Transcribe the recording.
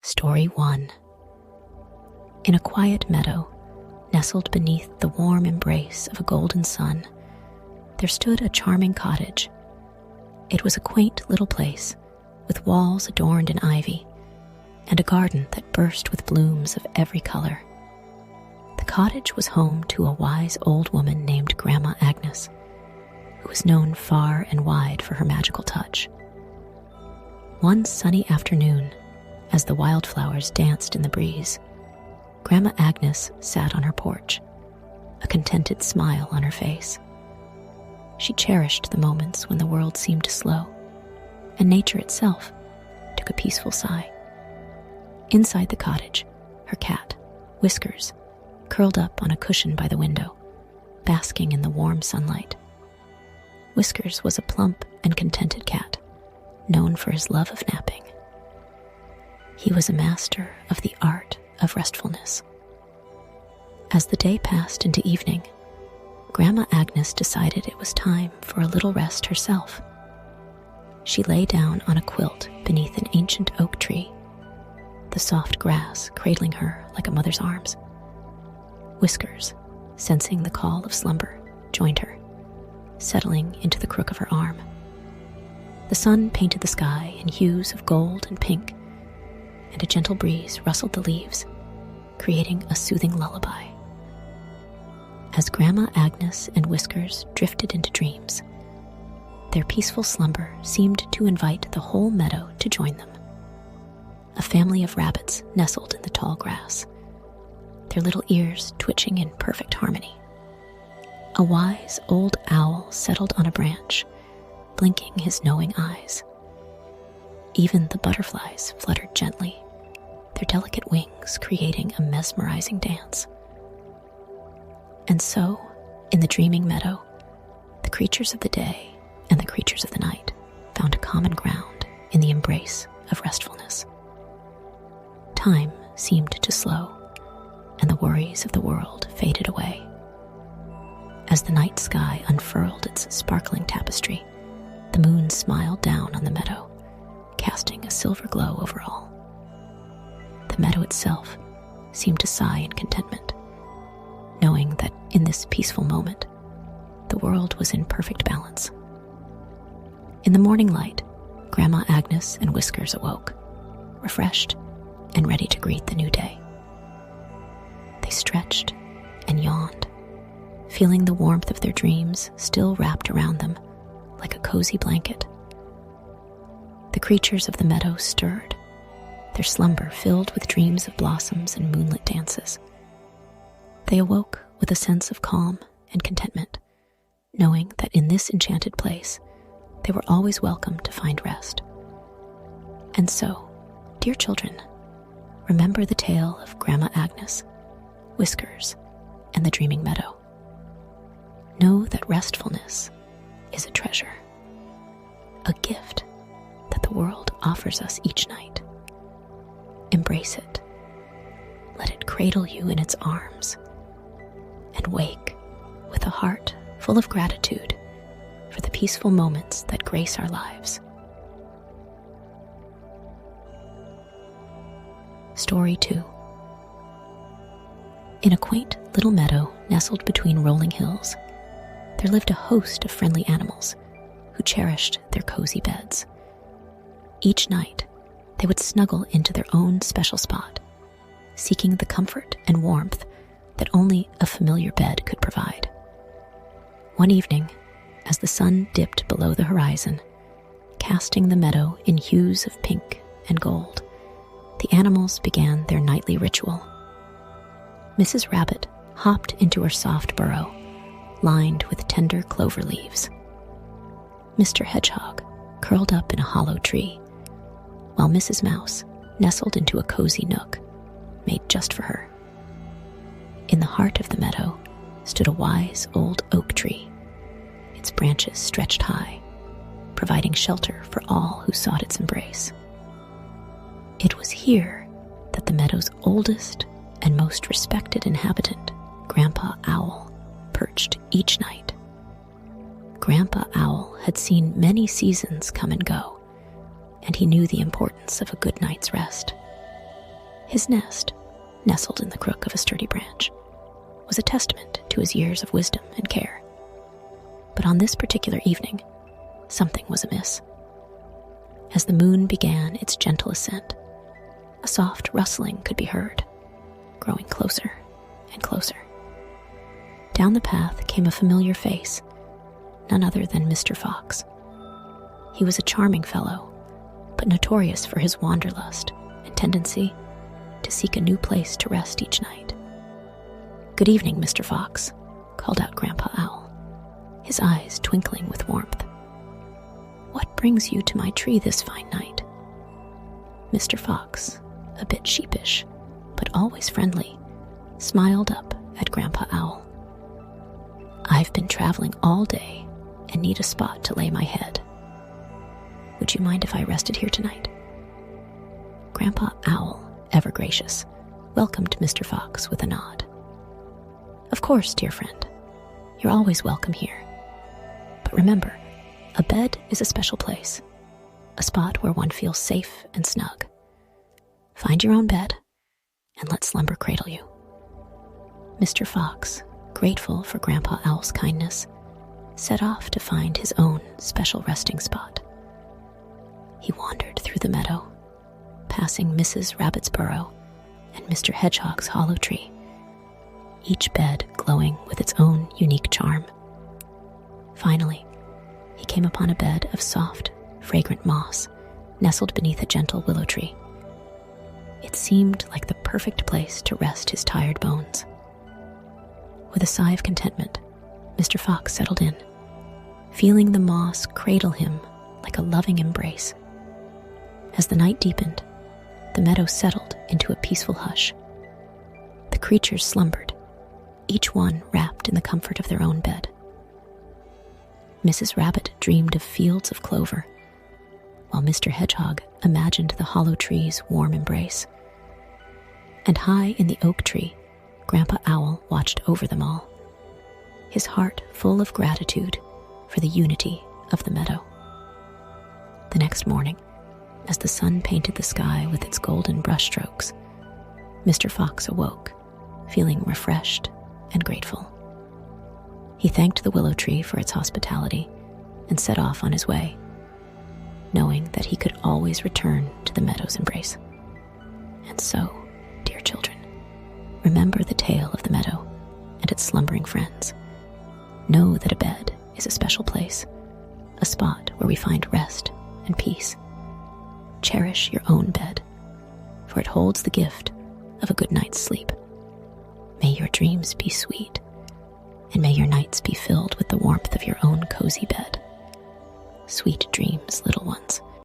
Story 1. In a quiet meadow, nestled beneath the warm embrace of a golden sun, there stood a charming cottage. It was a quaint little place, with walls adorned in ivy, and a garden that burst with blooms of every color. The cottage was home to a wise old woman named Grandma Agnes, who was known far and wide for her magical touch. One sunny afternoon, as the wildflowers danced in the breeze, Grandma Agnes sat on her porch, a contented smile on her face. She cherished the moments when the world seemed slow, and nature itself took a peaceful sigh. Inside the cottage, her cat, Whiskers, curled up on a cushion by the window, basking in the warm sunlight. Whiskers was a plump and contented cat, known for his love of napping. He was a master of the art of restfulness. As the day passed into evening, Grandma Agnes decided it was time for a little rest herself. She lay down on a quilt beneath an ancient oak tree, the soft grass cradling her like a mother's arms. Whiskers, sensing the call of slumber, joined her, settling into the crook of her arm. The sun painted the sky in hues of gold and pink, and a gentle breeze rustled the leaves, creating a soothing lullaby. As Grandma Agnes and Whiskers drifted into dreams, their peaceful slumber seemed to invite the whole meadow to join them. A family of rabbits nestled in the tall grass, their little ears twitching in perfect harmony. A wise old owl settled on a branch, blinking his knowing eyes. Even the butterflies fluttered gently, their delicate wings creating a mesmerizing dance. And so, in the dreaming meadow, the creatures of the day and the creatures of the night found a common ground in the embrace of restfulness. Time seemed to slow, and the worries of the world faded away. As the night sky unfurled its sparkling tapestry, the moon smiled down on the meadow, casting a silver glow over all. The meadow itself seemed to sigh in contentment, knowing that in this peaceful moment, the world was in perfect balance. In the morning light, Grandma Agnes and Whiskers awoke, refreshed and ready to greet the new day. They stretched and yawned, feeling the warmth of their dreams still wrapped around them like a cozy blanket. The creatures of the meadow stirred, their slumber filled with dreams of blossoms and moonlit dances. They awoke with a sense of calm and contentment, knowing that in this enchanted place, they were always welcome to find rest. And so, dear children, remember the tale of Grandma Agnes, Whiskers, and the dreaming meadow. Know that restfulness is a treasure, a gift that the world offers us each night. Embrace it. Let it cradle you in its arms, and wake with a heart full of gratitude for the peaceful moments that grace our lives. Story 2. In a quaint little meadow nestled between rolling hills, there lived a host of friendly animals who cherished their cozy beds. Each night, they would snuggle into their own special spot, seeking the comfort and warmth that only a familiar bed could provide. One evening, as the sun dipped below the horizon, casting the meadow in hues of pink and gold, the animals began their nightly ritual. Mrs. Rabbit hopped into her soft burrow, lined with tender clover leaves. Mr. Hedgehog curled up in a hollow tree, while Mrs. Mouse nestled into a cozy nook made just for her. In the heart of the meadow stood a wise old oak tree, its branches stretched high, providing shelter for all who sought its embrace. It was here that the meadow's oldest and most respected inhabitant, Grandpa Owl, perched each night. Grandpa Owl had seen many seasons come and go, and he knew the importance of a good night's rest. His nest, nestled in the crook of a sturdy branch, was a testament to his years of wisdom and care. But on this particular evening, something was amiss. As the moon began its gentle ascent, a soft rustling could be heard, growing closer and closer. Down the path came a familiar face, none other than Mr. Fox. He was a charming fellow, but notorious for his wanderlust and tendency to seek a new place to rest each night. "Good evening, Mr. Fox," called out Grandpa Owl, his eyes twinkling with warmth. "What brings you to my tree this fine night?" Mr. Fox, a bit sheepish, but always friendly, smiled up at Grandpa Owl. "I've been traveling all day and need a spot to lay my head. Would you mind if I rested here tonight?" Grandpa Owl, ever gracious, welcomed Mr. Fox with a nod. "Of course, dear friend. You're always welcome here. But remember, a bed is a special place, a spot where one feels safe and snug. Find your own bed, and let Slumber cradle you." Mr. Fox, grateful for Grandpa Owl's kindness, set off to find his own special resting spot. He wandered through the meadow, passing Mrs. Rabbit's burrow and Mr. Hedgehog's hollow tree, each bed glowing with its own unique charm. Finally, he came upon a bed of soft, fragrant moss nestled beneath a gentle willow tree. It seemed like the perfect place to rest his tired bones. With a sigh of contentment, Mr. Fox settled in, feeling the moss cradle him like a loving embrace. As the night deepened, the meadow settled into a peaceful hush. The creatures slumbered, each one wrapped in the comfort of their own bed. Mrs. Rabbit dreamed of fields of clover, while Mr. Hedgehog imagined the hollow tree's warm embrace. And high in the oak tree, Grandpa Owl watched over them all, his heart full of gratitude for the unity of the meadow. The next morning, as the sun painted the sky with its golden brushstrokes, Mr. Fox awoke, feeling refreshed and grateful. He thanked the willow tree for its hospitality and set off on his way, knowing that he could always return to the meadow's embrace. And so, dear children, remember the tale of the meadow and its slumbering friends. Know that a bed is a special place, a spot where we find rest and peace. Cherish your own bed, for it holds the gift of a good night's sleep. May your dreams be sweet, and may your nights be filled with the warmth of your own cozy bed. Sweet dreams, little ones.